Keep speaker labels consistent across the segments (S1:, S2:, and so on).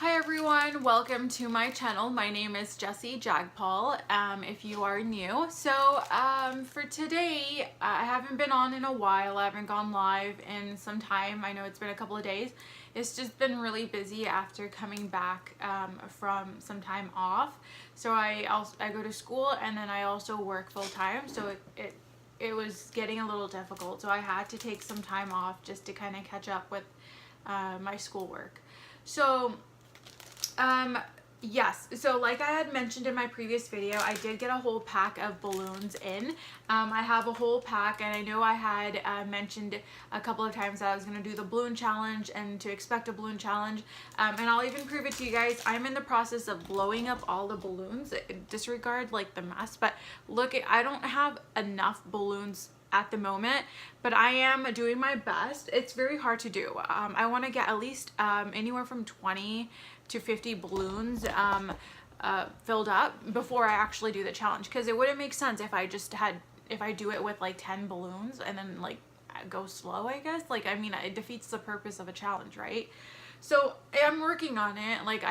S1: Hi everyone, welcome to my channel. My name is Jessie Jagpal, if you are new. So for today, I haven't been on in a while. I haven't gone live in some time. I know it's been a couple of days. It's just been really busy after coming back from some time off. So I go to school and then I also work full time. So it was getting a little difficult. So I had to take some time off just to kind of catch up with my schoolwork. So yes, so like I had mentioned in my previous video, I did get a whole pack of balloons in. I have a whole pack, and I know I had mentioned a couple of times that I was going to do the balloon challenge and to expect a balloon challenge, and I'll even prove it to you guys. I'm in the process of blowing up all the balloons. Disregard like the mess, but look, I don't have enough balloons at the moment, but I am doing my best. It's very hard to do. I want to get at least anywhere from 20 to 50 balloons filled up before I actually do the challenge, because it wouldn't make sense if I do it with like 10 balloons and then like go slow, I guess. Like, I mean, it defeats the purpose of a challenge, right? So I'm working on it. Like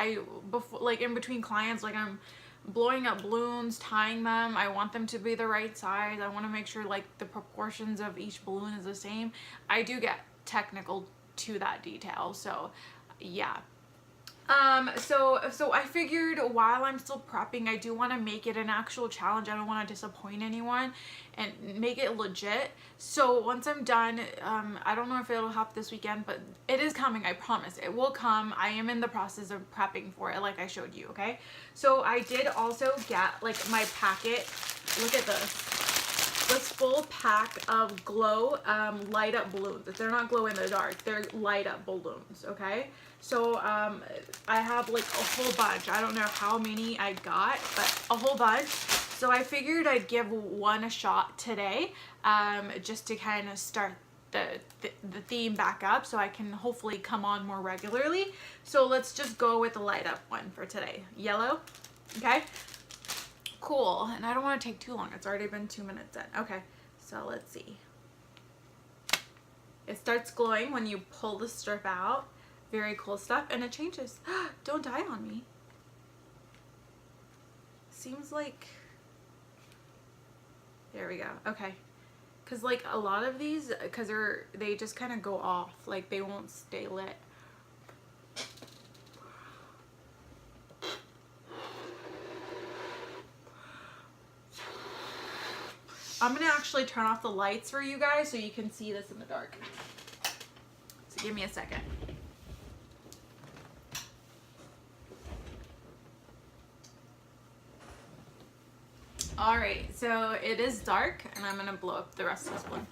S1: like in between clients, like I'm blowing up balloons, tying them. I want them to be the right size. I want to make sure like the proportions of each balloon is the same. I do get technical to that detail. So yeah. So I figured while I'm still prepping, I do want to make it an actual challenge. I don't want to disappoint anyone and make it legit. So once I'm done, I don't know if it'll happen this weekend, but it is coming. I promise it will come. I am in the process of prepping for it, like I showed you. Okay. So I did also get like my packet. Look at this full pack of glow light up balloons. They're not glow in the dark, they're light up balloons. Okay, so I have like a whole bunch. I don't know how many I got, but a whole bunch. So I figured I'd give one a shot today, just to kind of start the theme back up so I can hopefully come on more regularly. So let's just go with the light up one for today. Yellow. Okay, cool. And I don't want to take too long. It's already been 2 minutes in. Okay, so let's see. It starts glowing when you pull the strip out. Very cool stuff. And it changes. Don't die on me. Seems like... There we go. Okay. Because like a lot of these, because they just kind of go off. Like they won't stay lit. I'm going to actually turn off the lights for you guys so you can see this in the dark. So give me a second. Alright, so it is dark and I'm going to blow up the rest of this balloon.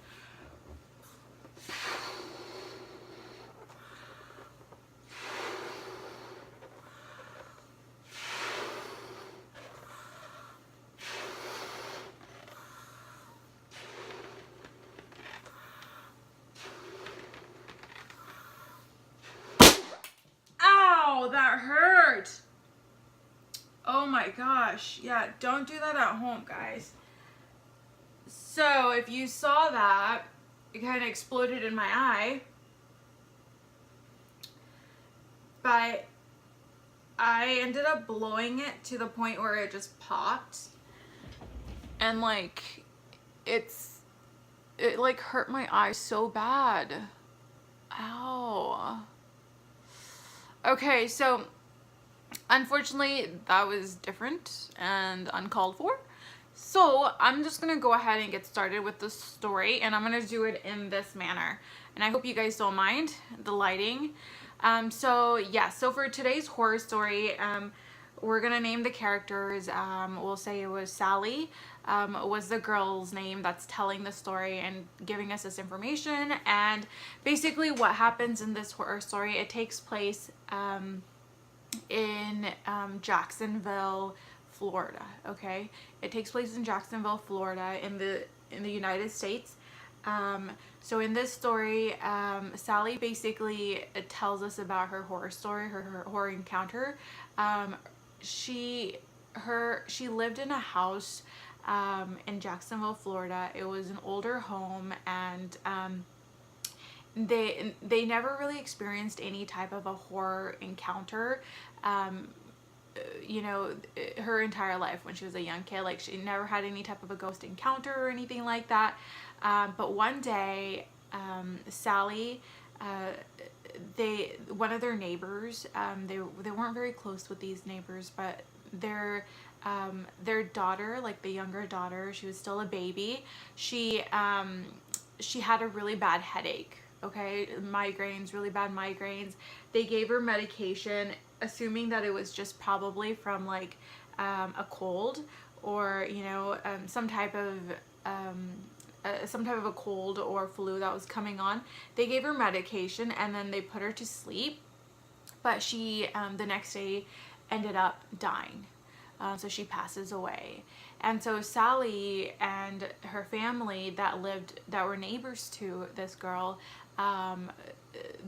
S1: That hurt. Oh my gosh. Yeah, don't do that at home, guys. So if you saw that, it kind of exploded in my eye, but I ended up blowing it to the point where it just popped, and like it like hurt my eye so bad. Ow. Okay, so unfortunately that was different and uncalled for. So I'm just gonna go ahead and get started with the story, and I'm gonna do it in this manner. And I hope you guys don't mind the lighting. So yeah, so for today's horror story, we're gonna name the characters. We'll say it was Sally, was the girl's name that's telling the story and giving us this information. And basically what happens in this horror story, it takes place in Jacksonville, Florida. Okay, it takes place in Jacksonville, Florida, in the United States. So in this story, Sally basically tells us about her horror story, her horror encounter. She lived in a house in Jacksonville, Florida. It was an older home, and they never really experienced any type of a horror encounter, you know, her entire life when she was a young kid. Like, she never had any type of a ghost encounter or anything like that. But one day, Sally, one of their neighbors, they weren't very close with these neighbors, but their daughter, like the younger daughter, she was still a baby. She had a really bad headache. Okay, migraines, really bad migraines. They gave her medication, assuming that it was just probably from like a cold, or you know, some type of a cold or flu that was coming on. They gave her medication and then they put her to sleep, but she the next day ended up dying. So she passes away. And so Sally and her family that were neighbors to this girl,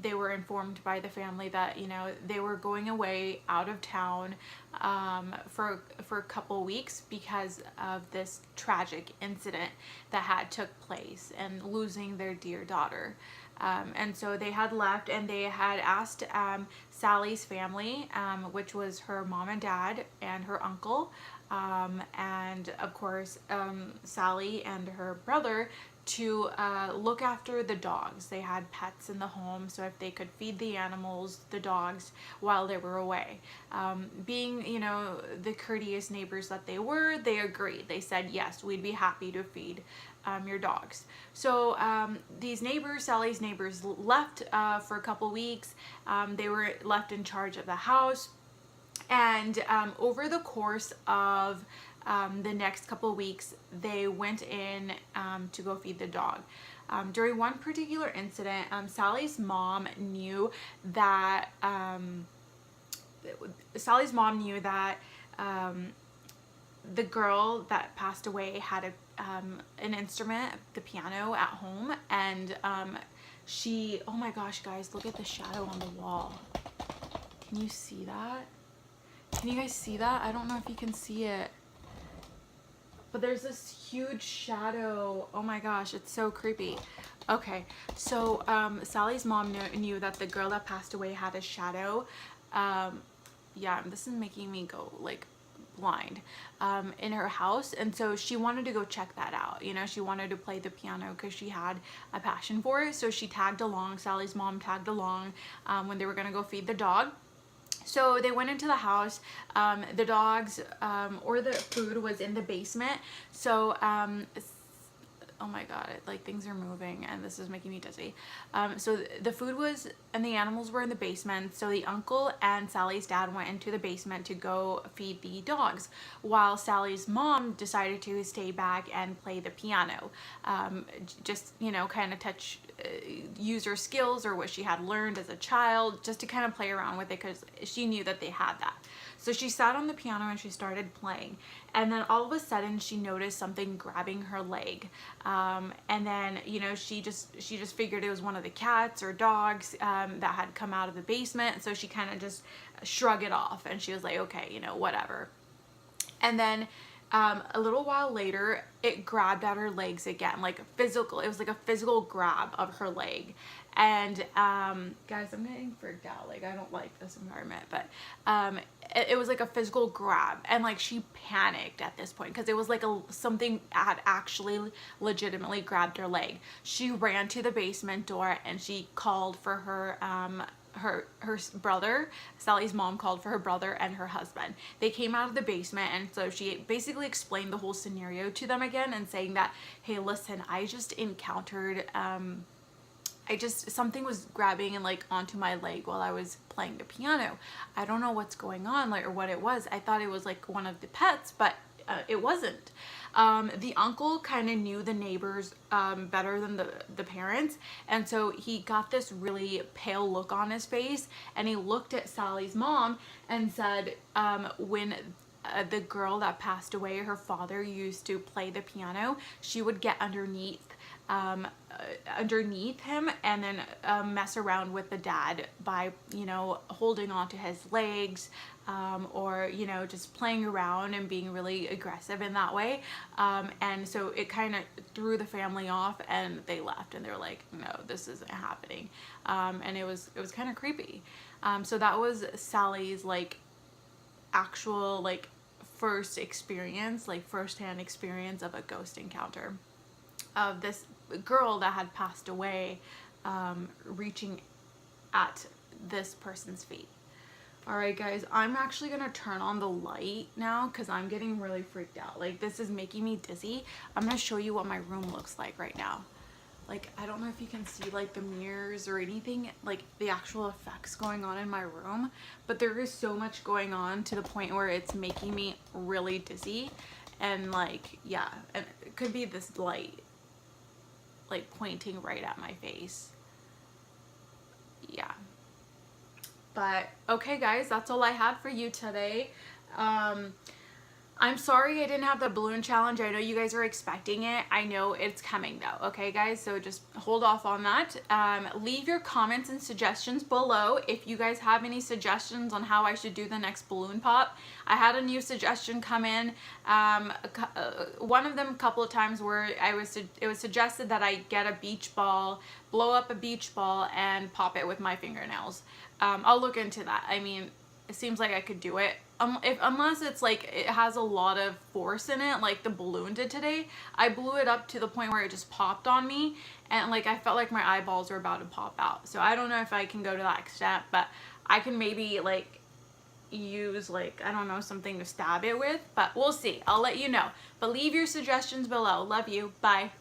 S1: they were informed by the family that, you know, they were going away out of town for a couple weeks because of this tragic incident that had took place and losing their dear daughter. And so they had left, and they had asked Sally's family, which was her mom and dad and her uncle, and of course Sally and her brother, to look after the dogs. They had pets in the home, so if they could feed the animals, the dogs, while they were away. Being, you know, the courteous neighbors that they were, they agreed. They said, yes, we'd be happy to feed your dogs. So these neighbors, Sally's neighbors, left for a couple weeks. They were left in charge of the house. And over the course of the next couple of weeks, they went in to go feed the dog. During one particular incident, Sally's mom knew that the girl that passed away had an instrument, the piano, at home, and oh my gosh, guys, look at the shadow on the wall. Can you see that? Can you guys see that? I don't know if you can see it, but there's this huge shadow. Oh my gosh, it's so creepy. Okay, so Sally's mom knew that the girl that passed away had a shadow. Yeah, this is making me go like blind, in her house, and so she wanted to go check that out. You know, she wanted to play the piano because she had a passion for it. So she tagged along. Sally's mom tagged along when they were gonna go feed the dog. So they went into the house. The dogs, or the food, was in the basement. So oh my god, like things are moving and this is making me dizzy. So the food was, and the animals were in the basement. So the uncle and Sally's dad went into the basement to go feed the dogs, while Sally's mom decided to stay back and play the piano. Just, you know, kind of use her skills or what she had learned as a child, just to kind of play around with it, because she knew that they had that. So she sat on the piano and she started playing, and then all of a sudden she noticed something grabbing her leg, and then, you know, she just figured it was one of the cats or dogs that had come out of the basement. So she kind of just shrugged it off, and she was like, okay, you know, whatever. And then a little while later, it grabbed at her legs again, like physical. It was like a physical grab of her leg. And guys, I'm getting freaked out. Like, I don't like this environment, but it was like a physical grab, and like she panicked at this point because it was like something had actually legitimately grabbed her leg. She ran to the basement door and she called for her brother. Sally's mom called for her brother and her husband. They came out of the basement, and so she basically explained the whole scenario to them again, and saying that, hey, listen, I just encountered something was grabbing and like onto my leg while I was playing the piano. I don't know what's going on, like, or what it was. I thought it was like one of the pets, but it wasn't. The uncle kind of knew the neighbors better than the parents, and so he got this really pale look on his face, and he looked at Sally's mom and said, when the girl that passed away, her father used to play the piano, she would get underneath underneath him, and then mess around with the dad by, you know, holding onto his legs, or, you know, just playing around and being really aggressive in that way. And so it kind of threw the family off, and they left, and they're like, no, this isn't happening. And it was kind of creepy. So that was Sally's like actual like first experience, like firsthand experience of a ghost encounter of this girl that had passed away, reaching at this person's feet. All right, guys, I'm actually gonna turn on the light now because I'm getting really freaked out. Like, this is making me dizzy. I'm gonna show you what my room looks like right now. Like, I don't know if you can see like the mirrors or anything, like the actual effects going on in my room, but there is so much going on to the point where it's making me really dizzy. And like, yeah, and it could be this light like pointing right at my face. Yeah. But okay, guys, that's all I had for you today. I'm sorry I didn't have the balloon challenge. I know you guys are expecting it. I know it's coming though. Okay, guys, so just hold off on that. Leave your comments and suggestions below if you guys have any suggestions on how I should do the next balloon pop. I had a new suggestion come in. One of them a couple of times where it was suggested that I get a beach ball, blow up a beach ball, and pop it with my fingernails. I'll look into that. I mean, it seems like I could do it. Unless it's like it has a lot of force in it, like the balloon did today. I blew it up to the point where it just popped on me, and like I felt like my eyeballs were about to pop out. So I don't know if I can go to that extent, but I can maybe like use like, I don't know, something to stab it with, but we'll see. I'll let you know. But leave your suggestions below. Love you. Bye.